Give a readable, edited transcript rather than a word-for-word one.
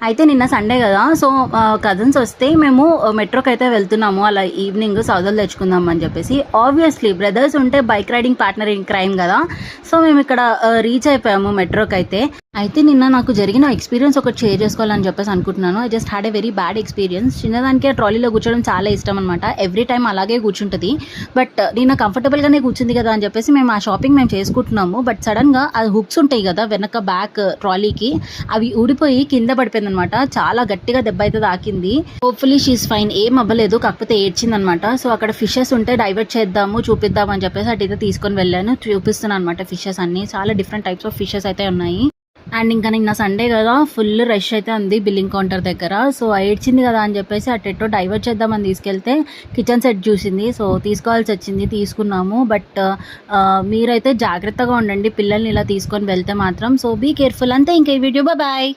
అయితే నిన్న సండే కదా, సో కజిన్స్ వస్తే మేము మెట్రోకి అయితే వెళ్తున్నాము అలా ఈవినింగ్ సౌదలు తెచ్చుకుందాం అని చెప్పేసి. ఆబ్వియస్లీ బ్రదర్స్ ఉంటే bike riding partner in crime కదా, సో మేము ఇక్కడ రీచ్ అయిపోయాము మెట్రోకి అయితే నిన్న నాకు జరిగిన ఎక్స్పీరియన్స్ ఒకటి షేర్ చేసుకోవాలని చెప్పేసి అనుకుంటున్నాను. I just had a very bad experience. చిన్నదానికి ట్రాలీలో కూర్చోవడం చాలా ఇష్టం అనమాట, ఎవ్రీ టైం అలాగే కూర్చుంటుంది. బట్ నిన్న కంఫర్టబుల్గానే కూర్చుంది కదా అని చెప్పేసి మేము ఆ షాపింగ్ మేము చేసుకుంటున్నాము. బట్ సడన్గా అది హుక్స్ ఉంటాయి కదా వెనక బ్యాక్ ట్రాలీకి, అవి ఊడిపోయి కింద పడిపోయింది అనమాట. చాలా గట్టిగా దెబ్బ అయితే తాకింది. హోప్ఫుల్లీ షీస్ ఫైన్, ఏం అవ్వలేదు, కాకపోతే ఏడ్చింది అనమాట. సో అక్కడ ఫిషెస్ ఉంటే డైవర్ట్ చేద్దాము చూపిద్దాం అని చెప్పేసి అటైతే తీసుకొని వెళ్ళాను. చూపిస్తున్నాను అనమాట ఫిషెస్ అన్ని, చాలా డిఫరెంట్ టైప్స్ ఆఫ్ ఫిషెస్ అయితే ఉన్నాయి. అండ్ ఇంకా నిన్న సండే కదా, ఫుల్ రష్ అయితే ఉంది బిల్లింగ్ కౌంటర్ దగ్గర. సో ఏడ్చింది కదా అని చెప్పేసి అటెట్టో డైవర్ట్ చేద్దామని తీసుకెళ్తే కిచెన్ సెట్ చూసింది. సో తీసుకోవాల్సి వచ్చింది, తీసుకున్నాము. బట్ మీరైతే జాగ్రత్తగా ఉండండి పిల్లల్ని ఇలా తీసుకొని వెళ్తే మాత్రం. So be careful. అంతే, ఇంకా ఈ వీడియో బాయ్.